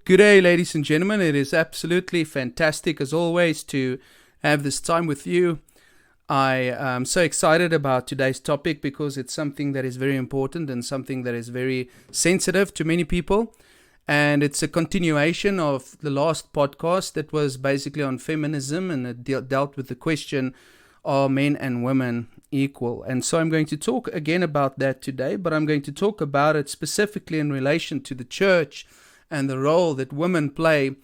Good day, ladies and gentlemen. It is absolutely fantastic, as always, to have this time with you. I am so excited about today's topic because it's something that is very important and something that is very sensitive to many people. And it's a continuation of the last podcast that was basically on feminism, and it dealt with the question, are men and women equal? And so I'm going to talk again about that today, but I'm going to talk about it specifically in relation to the church and the role that women play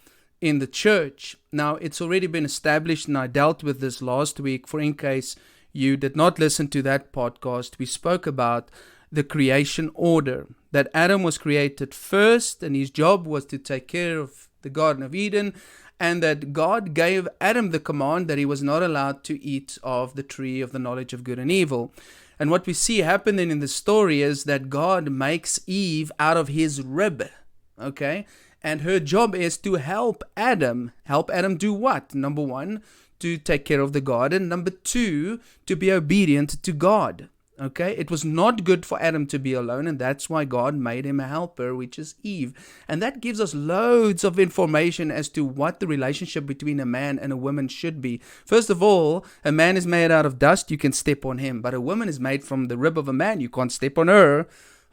in the church. Now, it's already been established, and I dealt with this last week. For in case you did not listen to that podcast, we spoke about the creation order, that Adam was created first, and his job was to take care of the Garden of Eden, and that God gave Adam the command that he was not allowed to eat of the tree of the knowledge of good and evil. And what we see happening in the story is that God makes Eve out of his rib. Okay, and her job is to help Adam. Help Adam do what? Number one, to take care of the garden. Number two, to be obedient to God. Okay, it was not good for Adam to be alone, and that's why God made him a helper, which is Eve. And that gives us loads of information as to what the relationship between a man and a woman should be. First of all, a man is made out of dust, you can step on him. But a woman is made from the rib of a man, you can't step on her.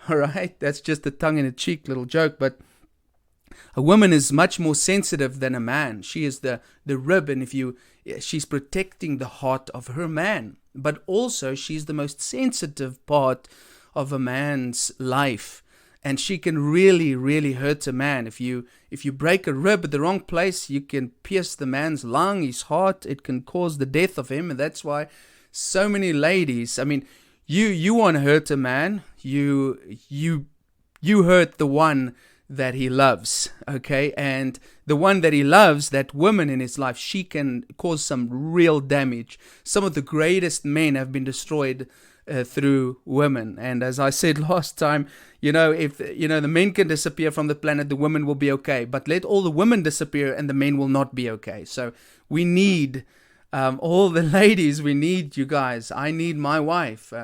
All right, that's just a tongue-in-the-cheek little joke, but a woman is much more sensitive than a man. She is the rib, and she's protecting the heart of her man. But also, she's the most sensitive part of a man's life, and she can really, really hurt a man. If you break a rib at the wrong place, you can pierce the man's lung, his heart. It can cause the death of him, and that's why so many ladies. I mean, you want to hurt a man, you hurt the one that he loves, okay? And the one that he loves, that woman in his life, she can cause some real damage. Some of the greatest men have been destroyed through women. And as I said last time, if the men can disappear from the planet, the women will be okay. But let all the women disappear and the men will not be okay. So we need all the ladies, we need you guys. I need my wife.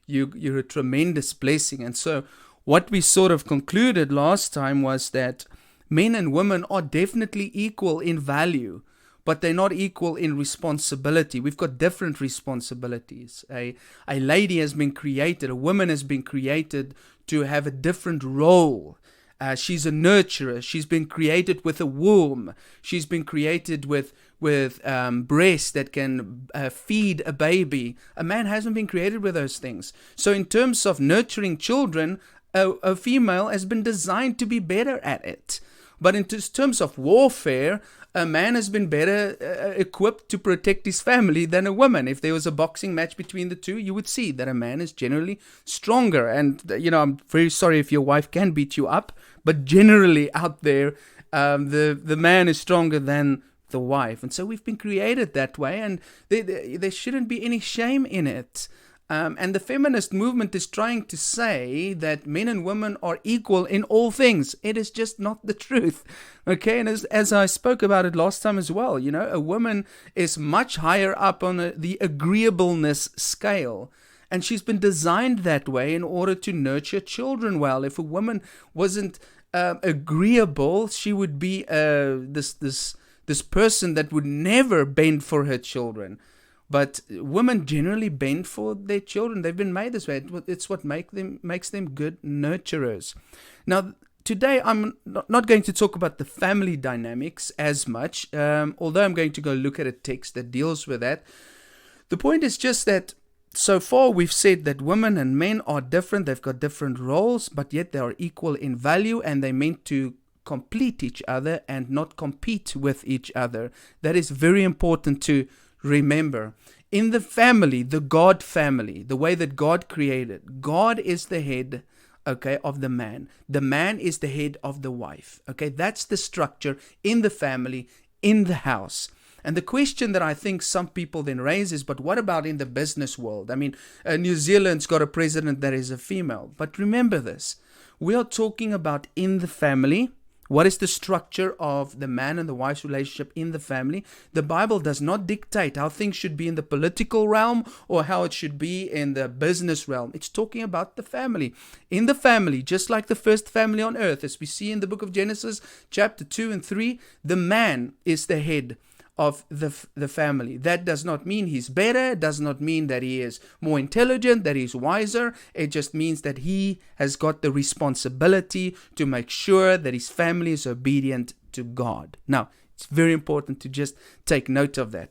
You're a tremendous blessing. And so what we sort of concluded last time was that men and women are definitely equal in value, but they're not equal in responsibility. We've got different responsibilities. A lady has been created, a woman has been created to have a different role. She's a nurturer. She's been created with a womb. She's been created with breasts that can feed a baby. A man hasn't been created with those things. So in terms of nurturing children, a female has been designed to be better at it. But in terms of warfare, a man has been better equipped to protect his family than a woman. If there was a boxing match between the two, you would see that a man is generally stronger. And, I'm very sorry if your wife can beat you up, but generally out there, the man is stronger than the wife. And so we've been created that way, and there shouldn't be any shame in it. And the feminist movement is trying to say that men and women are equal in all things. It is just not the truth. Okay, and as I spoke about it last time as well, a woman is much higher up on the agreeableness scale. And she's been designed that way in order to nurture children well. If a woman wasn't agreeable, she would be this person that would never bend for her children. But women generally bend for their children. They've been made this way. It's what makes them good nurturers. Now, today I'm not going to talk about the family dynamics as much, although I'm going to go look at a text that deals with that. The point is just that so far we've said that women and men are different. They've got different roles, but yet they are equal in value, and they're meant to complete each other and not compete with each other. That is very important to remember. In the family, the God family, the way that God created, God is the head, okay, of the man. The man is the head of the wife. Okay, that's the structure in the family, in the house. And the question that I think some people then raise is, but what about in the business world? I mean, New Zealand's got a president that is a female. But remember this, we are talking about in the family, What is the structure of the man and the wife's relationship in the family? The Bible does not dictate how things should be in the political realm or how it should be in the business realm. It's talking about the family. In the family, just like the first family on earth, as we see in the book of Genesis, chapter 2 and 3, the man is the head of the family. That does not mean he's better, does not mean that he is more intelligent, that he's wiser. It just means that he has got the responsibility to make sure that his family is obedient to God. Now, it's very important to just take note of that.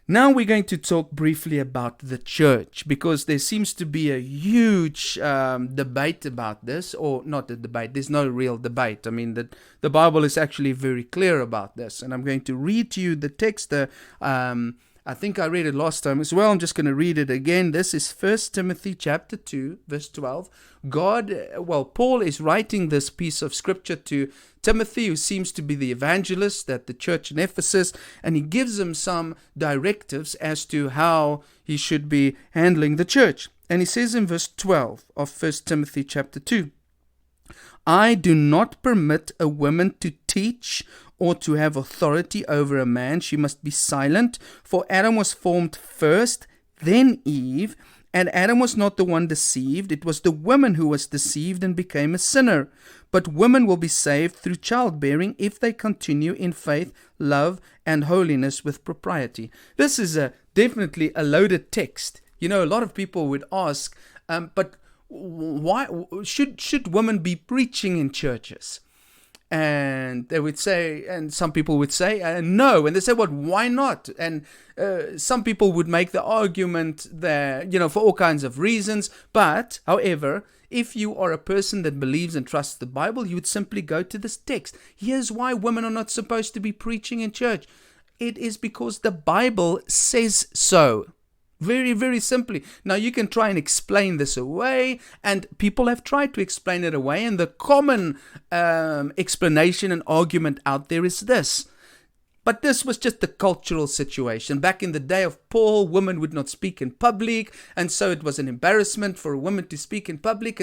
Now we're going to talk briefly about the church, because there seems to be a huge debate about this, or not a debate, there's no real debate. I mean, the Bible is actually very clear about this, and I'm going to read to you the text. I think I read it last time as well. I'm just going to read it again. This is 1 Timothy chapter 2, verse 12. Paul is writing this piece of scripture to Timothy, who seems to be the evangelist at the church in Ephesus, and he gives him some directives as to how he should be handling the church. And he says in verse 12 of 1 Timothy chapter 2, I do not permit a woman to teach or to have authority over a man. She must be silent, for Adam was formed first, then Eve, and Adam was not the one deceived. It was the woman who was deceived and became a sinner. But women will be saved through childbearing if they continue in faith, love, and holiness with propriety. This is definitely a loaded text. You know, a lot of people would ask, but why should women be preaching in churches? And they would say, and some people would say, no. And they say, well, why not? And some people would make the argument that, for all kinds of reasons. But, however, if you are a person that believes and trusts the Bible, you would simply go to this text. Here's why women are not supposed to be preaching in church. It is because the Bible says so. Very, very simply. Now, you can try and explain this away, and people have tried to explain it away, and the common explanation and argument out there is this. But this was just the cultural situation. Back in the day of Paul, women would not speak in public, and so it was an embarrassment for a woman to speak in public,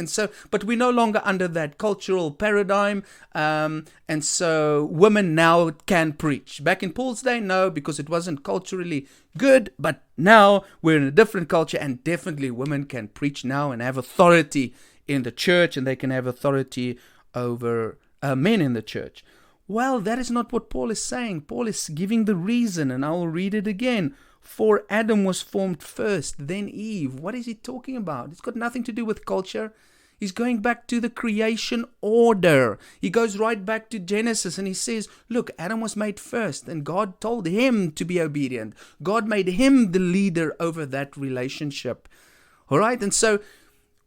but we're no longer under that cultural paradigm, and so women now can preach. Back in Paul's day, no, because it wasn't culturally good, but now we're in a different culture, and definitely women can preach now and have authority in the church, and they can have authority over men in the church. Well, that is not what Paul is saying. Paul is giving the reason, and I will read it again. For Adam was formed first, then Eve. What is he talking about? It's got nothing to do with culture. He's going back to the creation order. He goes right back to Genesis, and he says, look, Adam was made first, and God told him to be obedient. God made him the leader over that relationship. All right, and so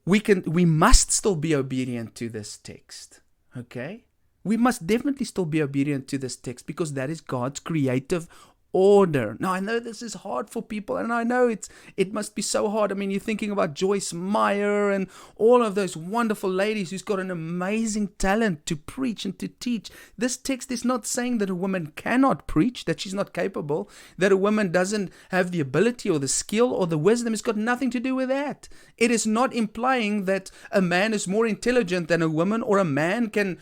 we must still be obedient to this text. Okay? We must definitely still be obedient to this text because that is God's creative order. Now, I know this is hard for people, and I know it must be so hard. I mean, you're thinking about Joyce Meyer and all of those wonderful ladies who's got an amazing talent to preach and to teach. This text is not saying that a woman cannot preach, that she's not capable, that a woman doesn't have the ability or the skill or the wisdom. It's got nothing to do with that. It is not implying that a man is more intelligent than a woman or a man can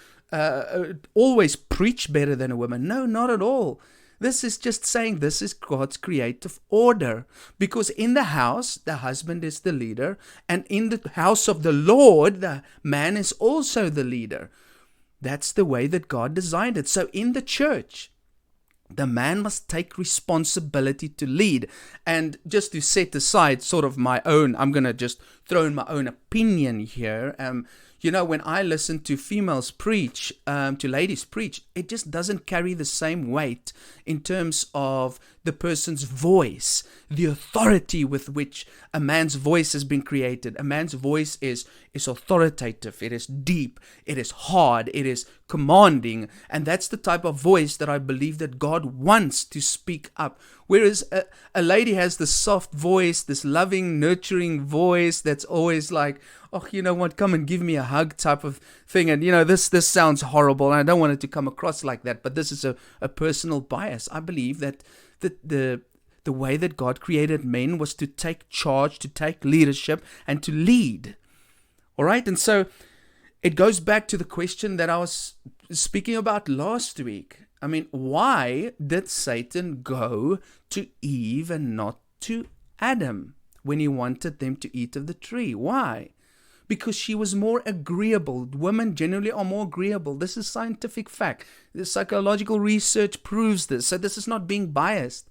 always preach better than a woman. No, not at all. This is just saying this is God's creative order. Because in the house, the husband is the leader. And in the house of the Lord, the man is also the leader. That's the way that God designed it. So in the church, the man must take responsibility to lead. And just to set aside sort of my own, I'm going to just throw in my own opinion here. When I listen to females preach, to ladies preach, it just doesn't carry the same weight in terms of the person's voice, the authority with which a man's voice has been created. A man's voice is authoritative, it is deep, it is hard, it is commanding, and that's the type of voice that I believe that God wants to speak up. Whereas a lady has this soft voice, this loving, nurturing voice that's always like, oh, you know what, come and give me a hug type of thing. And, this sounds horrible, and I don't want it to come across like that, but this is a personal bias. I believe that the way that God created men was to take charge, to take leadership, and to lead. All right, and so it goes back to the question that I was speaking about last week, I mean, why did Satan go to Eve and not to Adam when he wanted them to eat of the tree? Why? Because she was more agreeable. Women generally are more agreeable. This is scientific fact. The psychological research proves this. So this is not being biased.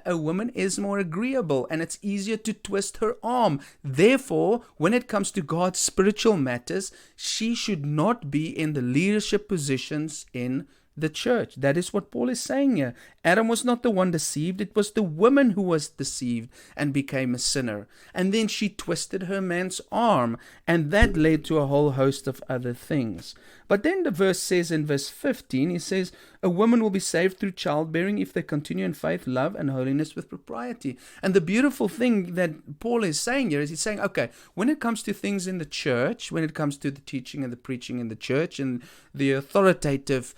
A woman is more agreeable, and it's easier to twist her arm. Therefore, when it comes to God's spiritual matters, she should not be in the leadership positions in the church. That is what Paul is saying here. Adam was not the one deceived. It was the woman who was deceived and became a sinner. And then she twisted her man's arm, and that led to a whole host of other things. But then the verse says in verse 15, he says, a woman will be saved through childbearing if they continue in faith, love, and holiness with propriety. And the beautiful thing that Paul is saying here is he's saying, okay, when it comes to things in the church, when it comes to the teaching and the preaching in the church and the authoritative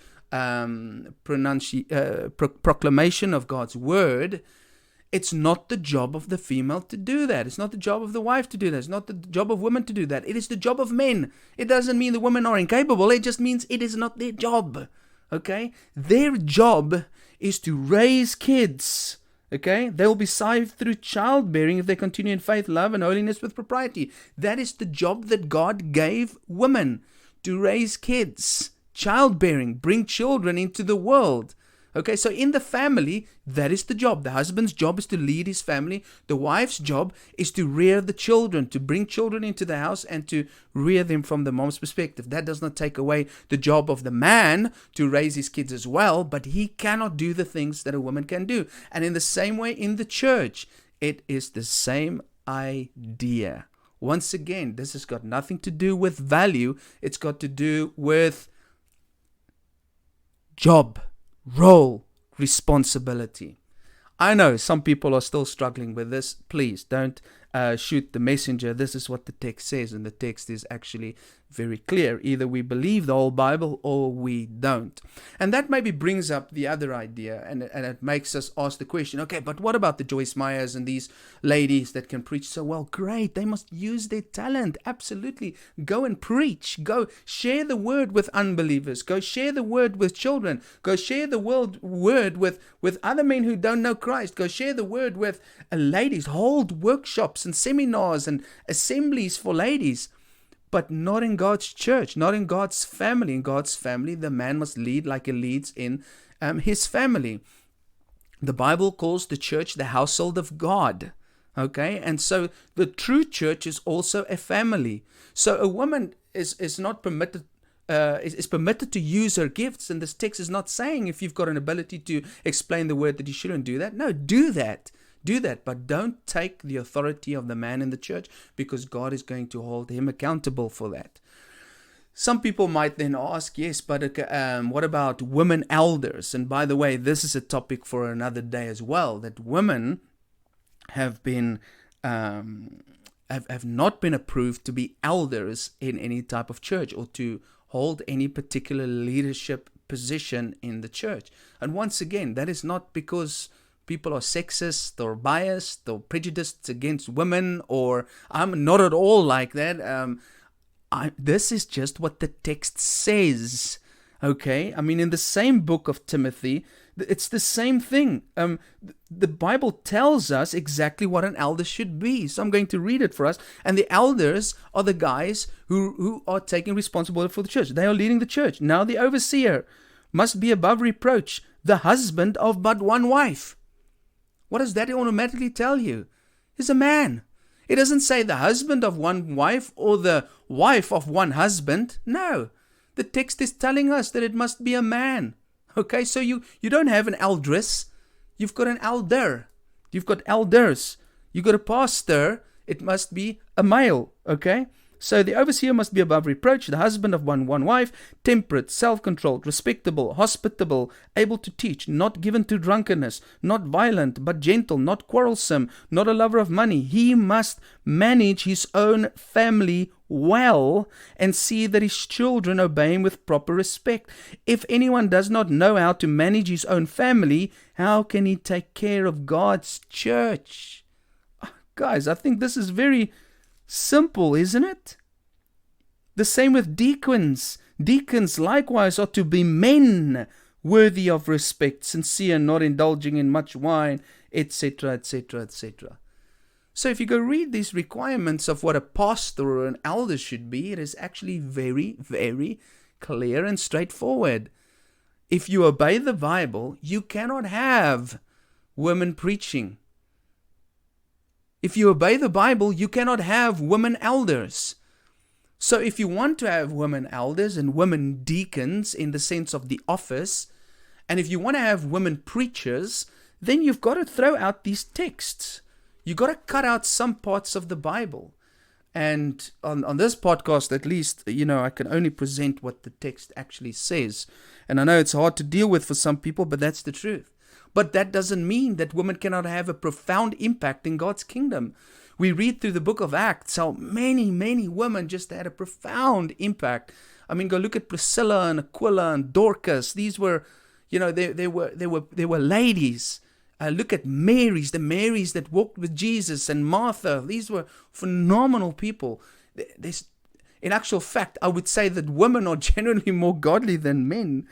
proclamation of God's word, it's not the job of the female to do that. It's not the job of the wife to do that. It's not the job of women to do that. It is the job of men. It doesn't mean the women are incapable. It just means it is not their job. Okay? Their job is to raise kids. Okay? They will be saved through childbearing if they continue in faith, love, and holiness with propriety. That is the job that God gave women, to raise kids. Childbearing, bring children into the world. Okay, so in the family, that is the job. The husband's job is to lead his family. The wife's job is to rear the children, to bring children into the house and to rear them from the mom's perspective. That does not take away the job of the man to raise his kids as well, but he cannot do the things that a woman can do. And in the same way in the church, it is the same idea. Once again, this has got nothing to do with value. It's got to do with job, role, responsibility. I know some people are still struggling with this. Please don't shoot the messenger. This is what the text says, and the text is actually very clear. Either we believe the whole Bible or we don't. And that maybe brings up the other idea, and it makes us ask the question, okay, but what about the Joyce Meyers and these ladies that can preach so well? Great, they must use their talent. Absolutely. Go and preach. Go share the word with unbelievers. Go share the word with children. Go share the word with other men who don't know Christ. Go share the word with ladies. Hold workshops and seminars and assemblies for ladies. But not in God's church, not in God's family. In God's family, the man must lead like he leads in his family. The Bible calls the church the household of God. Okay, and so the true church is also a family. So a woman is not permitted. Is permitted to use her gifts, and this text is not saying if you've got an ability to explain the word that you shouldn't do that. No, do that. Do that, but don't take the authority of the man in the church, because God is going to hold him accountable for that. Some people might then ask, yes, but what about women elders? And by the way, this is a topic for another day as well, that women have been have not been approved to be elders in any type of church or to hold any particular leadership position in the church. And once again, that is not because people are sexist or biased or prejudiced against women, or I'm not at all like that. This is just what the text says. Okay, I mean, in the same book of Timothy, it's the same thing. The Bible tells us exactly what an elder should be. So I'm going to read it for us. And the elders are the guys who are taking responsibility for the church. They are leading the church. Now the overseer must be above reproach, the husband of but one wife. What does that automatically tell you? He's a man. It doesn't say the husband of one wife or the wife of one husband. No. The text is telling us that it must be a man. Okay, so you don't have an eldress. You've got an elder. You've got elders. You've got a pastor. It must be a male. Okay? So the overseer must be above reproach, the husband of one wife, temperate, self-controlled, respectable, hospitable, able to teach, not given to drunkenness, not violent, but gentle, not quarrelsome, not a lover of money. He must manage his own family well and see that his children obey him with proper respect. If anyone does not know how to manage his own family, how can he take care of God's church? Guys, I think this is very simple, isn't it? The same with deacons. Deacons likewise are to be men worthy of respect, sincere, not indulging in much wine, etc., etc., etc. So if you go read these requirements of what a pastor or an elder should be, it is actually very, very clear and straightforward. If you obey the Bible, you cannot have women preaching. If you obey the Bible, you cannot have women elders. So if you want to have women elders and women deacons in the sense of the office, and if you want to have women preachers, then you've got to throw out these texts. You've got to cut out some parts of the Bible. And on this podcast, at least, I can only present what the text actually says. And I know it's hard to deal with for some people, but that's the truth. But that doesn't mean that women cannot have a profound impact in God's kingdom. We read through the book of Acts how many, many women just had a profound impact. I mean, go look at Priscilla and Aquila and Dorcas. These were, they were ladies. Look at the Marys that walked with Jesus, and Martha. These were phenomenal people. In actual fact, I would say that women are generally more godly than men.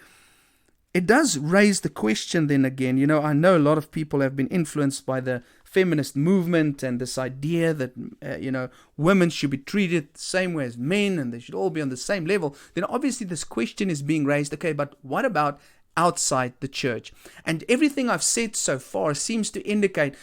It does raise the question then again. I know a lot of people have been influenced by the feminist movement and this idea that, women should be treated the same way as men and they should all be on the same level. Then obviously this question is being raised, okay, but what about outside the church? And everything I've said so far seems to indicate,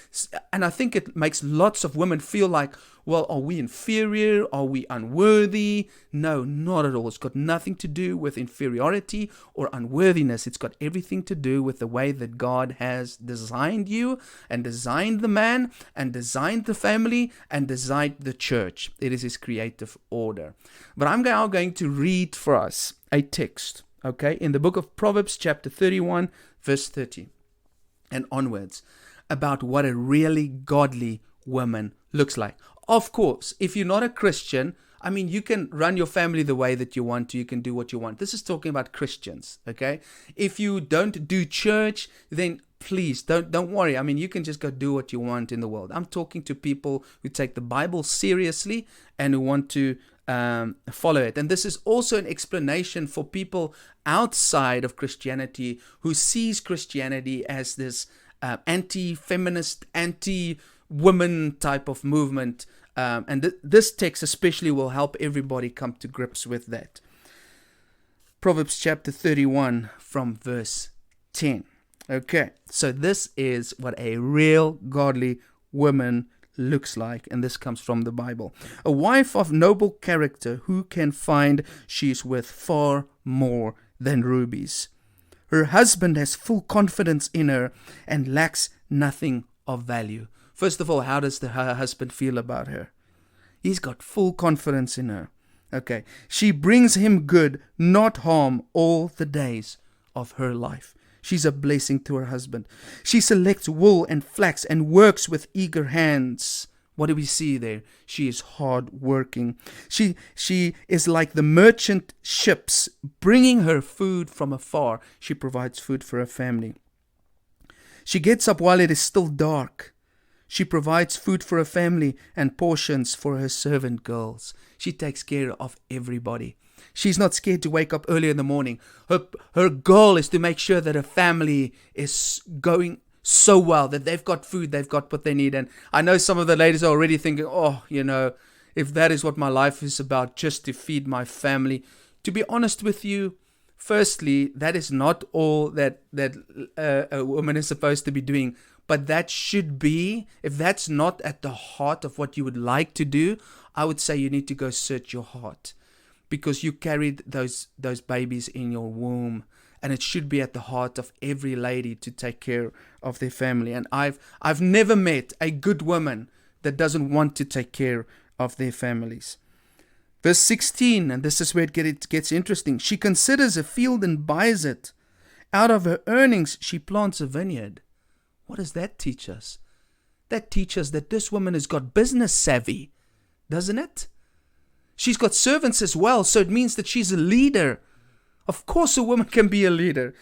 and I think it makes lots of women feel like, well, are we inferior? Are we unworthy? No, not at all. It's got nothing to do with inferiority or unworthiness. It's got everything to do with the way that God has designed you and designed the man and designed the family and designed the church. It is His creative order. But I'm now going to read for us a text, okay, in the book of Proverbs chapter 31, verse 30 and onwards, about what a really godly woman looks like. Of course, if you're not a Christian, I mean, you can run your family the way that you want to. You can do what you want. This is talking about Christians, okay? If you don't do church, then please don't worry. I mean, you can just go do what you want in the world. I'm talking to people who take the Bible seriously and who want to follow it. And this is also an explanation for people outside of Christianity who sees Christianity as this anti-feminist, anti-woman type of movement. And this text especially will help everybody come to grips with that. Proverbs chapter 31 from verse 10. Okay, so this is what a real godly woman looks like, and this comes from the Bible. A wife of noble character, who can find? She is worth far more than rubies. Her husband has full confidence in her and lacks nothing of value. First of all, how does her husband feel about her? He's got full confidence in her. Okay, she brings him good, not harm, all the days of her life. She's a blessing to her husband. She selects wool and flax and works with eager hands. What do we see there? She is hard working. She is like the merchant ships, bringing her food from afar. She provides food for her family. She gets up while it is still dark. She provides food for her family and portions for her servant girls. She takes care of everybody. She's not scared to wake up early in the morning. Her goal is to make sure that her family is going so well, that they've got food, they've got what they need. And I know some of the ladies are already thinking, if that is what my life is about, just to feed my family. To be honest with you, firstly, that is not all that a woman is supposed to be doing. But that should be, if that's not at the heart of what you would like to do, I would say you need to go search your heart. Because you carried those babies in your womb, and it should be at the heart of every lady to take care of their family. And I've never met a good woman that doesn't want to take care of their families. Verse 16, and this is where it gets interesting. She considers a field and buys it. Out of her earnings, she plants a vineyard. What does that teach us? That teaches us that this woman has got business savvy, doesn't it? She's got servants as well, so it means that she's a leader. Of course a woman can be a leader.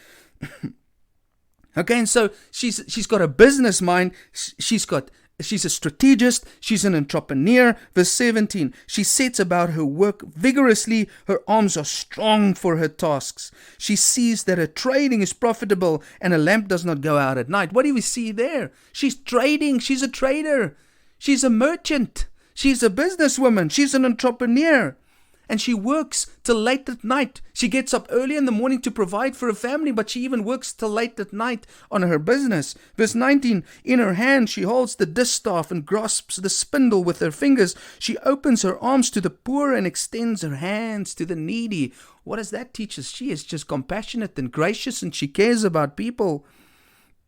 Okay, and so she's got a business mind. She's got She's a strategist. She's an entrepreneur. Verse 17, she sets about her work vigorously. Her arms are strong for her tasks. She sees that her trading is profitable and a lamp does not go out at night. What do we see there? She's trading. She's a trader. She's a merchant. She's a businesswoman. She's an entrepreneur. And she works till late at night. She gets up early in the morning to provide for her family, but she even works till late at night on her business. Verse 19, in her hand she holds the distaff and grasps the spindle with her fingers. She opens her arms to the poor and extends her hands to the needy. What does that teach us? She is just compassionate and gracious, and she cares about people.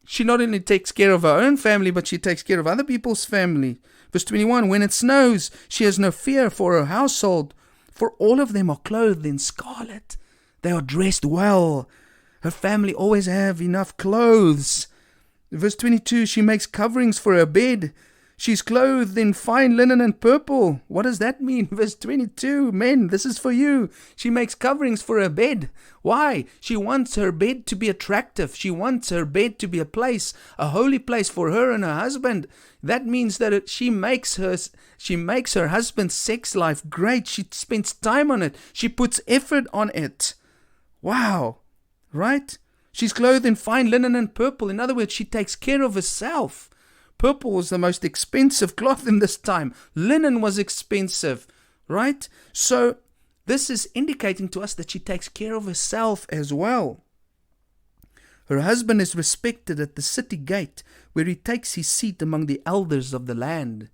She not only takes care of her own family, but she takes care of other people's family. Verse 21, when it snows, she has no fear for her household, for all of them are clothed in scarlet. They are dressed well. Her family always have enough clothes. Verse 22, she makes coverings for her bed. She's clothed in fine linen and purple. What does that mean? Verse 22, men, this is for you. She makes coverings for her bed. Why? She wants her bed to be attractive. She wants her bed to be a place, a holy place for her and her husband. That means that she makes her husband's sex life great. She spends time on it. She puts effort on it. Wow. Right? She's clothed in fine linen and purple. In other words, she takes care of herself. Purple was the most expensive cloth in this time. Linen was expensive, right? So this is indicating to us that she takes care of herself as well. Her husband is respected at the city gate, where he takes his seat among the elders of the land.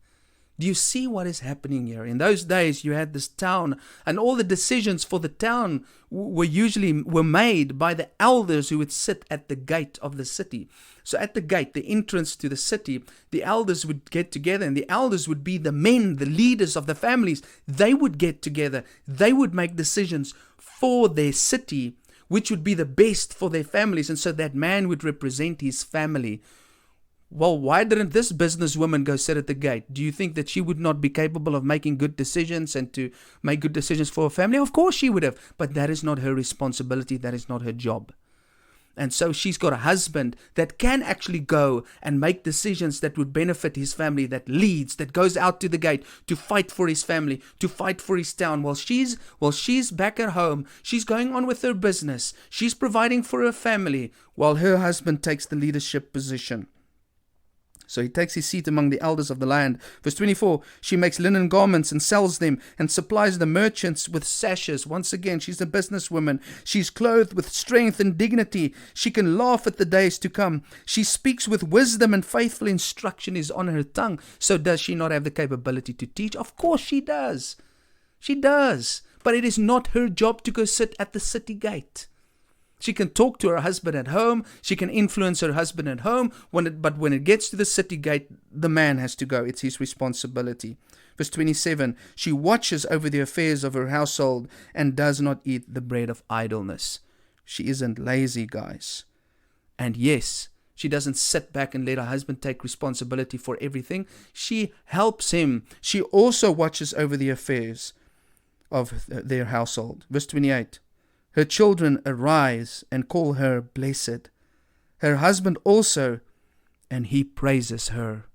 Do you see what is happening here? In those days, you had this town, and all the decisions for the town were made by the elders who would sit at the gate of the city. So at the gate, the entrance to the city, the elders would get together, and the elders would be the men, the leaders of the families. They would get together. They would make decisions for their city, which would be the best for their families. And so that man would represent his family. Well, why didn't this businesswoman go sit at the gate? Do you think that she would not be capable of making good decisions and to make good decisions for her family? Of course she would have, but that is not her responsibility. That is not her job. And so she's got a husband that can actually go and make decisions that would benefit his family, that leads, that goes out to the gate to fight for his family, to fight for his town. While she's back at home, she's going on with her business. She's providing for her family while her husband takes the leadership position. So he takes his seat among the elders of the land. Verse 24, she makes linen garments and sells them and supplies the merchants with sashes. Once again, she's a businesswoman. She's clothed with strength and dignity. She can laugh at the days to come. She speaks with wisdom, and faithful instruction is on her tongue. So does she not have the capability to teach? Of course she does. She does. But it is not her job to go sit at the city gate. She can talk to her husband at home. She can influence her husband at home. But when it gets to the city gate, the man has to go. It's his responsibility. Verse 27, she watches over the affairs of her household and does not eat the bread of idleness. She isn't lazy, guys. And yes, she doesn't sit back and let her husband take responsibility for everything. She helps him. She also watches over the affairs of their household. Verse 28, her children arise and call her blessed. Her husband also, and he praises her.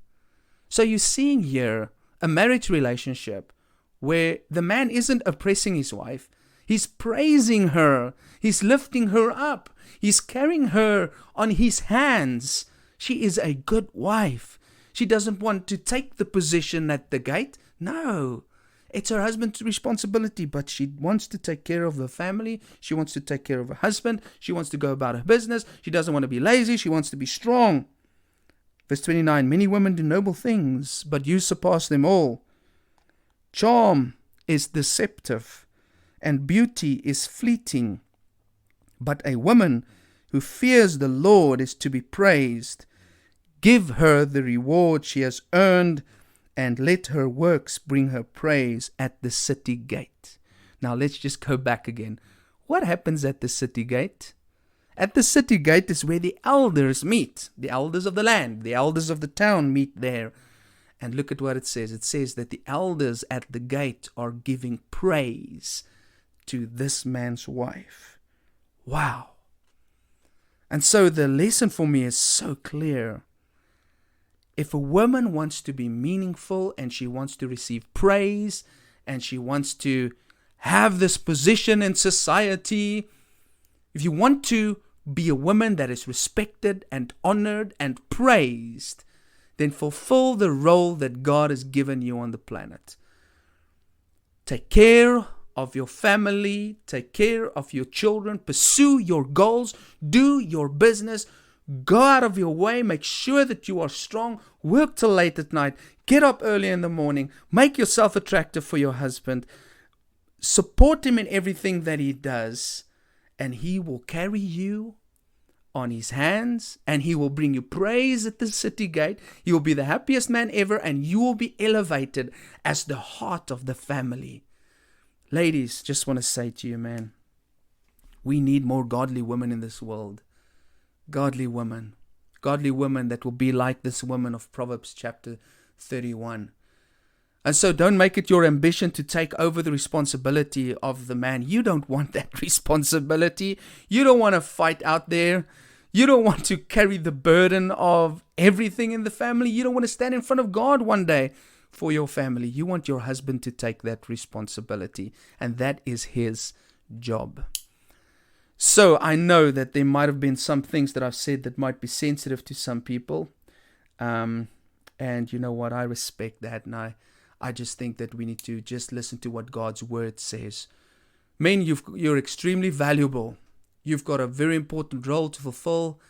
So you're seeing here a marriage relationship where the man isn't oppressing his wife. He's praising her. He's lifting her up. He's carrying her on his hands. She is a good wife. She doesn't want to take the position at the gate. No. It's her husband's responsibility, but she wants to take care of her family. She wants to take care of her husband. She wants to go about her business. She doesn't want to be lazy. She wants to be strong. Verse 29, many women do noble things, but you surpass them all. Charm is deceptive, and beauty is fleeting. But a woman who fears the Lord is to be praised. Give her the reward she has earned, and let her works bring her praise at the city gate. Now let's just go back again. What happens at the city gate? At the city gate is where the elders meet. The elders of the land, the elders of the town meet there. And look at what it says. It says that the elders at the gate are giving praise to this man's wife. Wow. And so the lesson for me is so clear. If a woman wants to be meaningful and she wants to receive praise and she wants to have this position in society, if you want to be a woman that is respected and honored and praised, then fulfill the role that God has given you on the planet. Take care of your family, take care of your children, pursue your goals, do your business, go out of your way, make sure that you are strong, work till late at night, get up early in the morning, make yourself attractive for your husband, support him in everything that he does, and he will carry you on his hands, and he will bring you praise at the city gate. You will be the happiest man ever, and you will be elevated as the heart of the family. Ladies, just want to say to you, man, we need more godly women in this world. Godly women that will be like this woman of Proverbs chapter 31. And so don't make it your ambition to take over the responsibility of the man. You don't want that responsibility. You don't want to fight out there. You don't want to carry the burden of everything in the family. You don't want to stand in front of God one day for your family. You want your husband to take that responsibility, and that is his job. So I know that there might have been some things that I've said that might be sensitive to some people. And you know what? I respect that. And I just think that we need to just listen to what God's word says. Men, you're extremely valuable. You've got a very important role to fulfill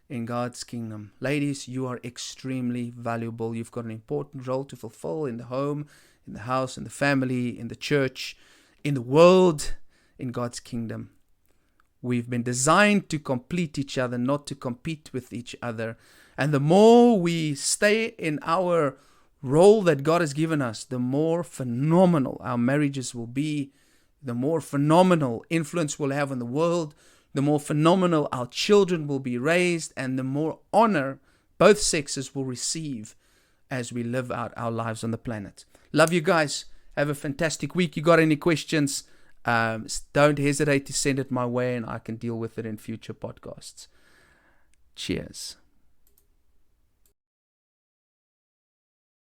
in God's kingdom. Ladies, you are extremely valuable. You've got an important role to fulfill in the home, in the house, in the family, in the church, in the world, in God's kingdom. We've been designed to complete each other, not to compete with each other. And the more we stay in our role that God has given us, the more phenomenal our marriages will be, the more phenomenal influence we'll have in the world, the more phenomenal our children will be raised, and the more honor both sexes will receive as we live out our lives on the planet. Love you guys. Have a fantastic week. You got any questions? Don't hesitate to send it my way, and I can deal with it in future podcasts. Cheers.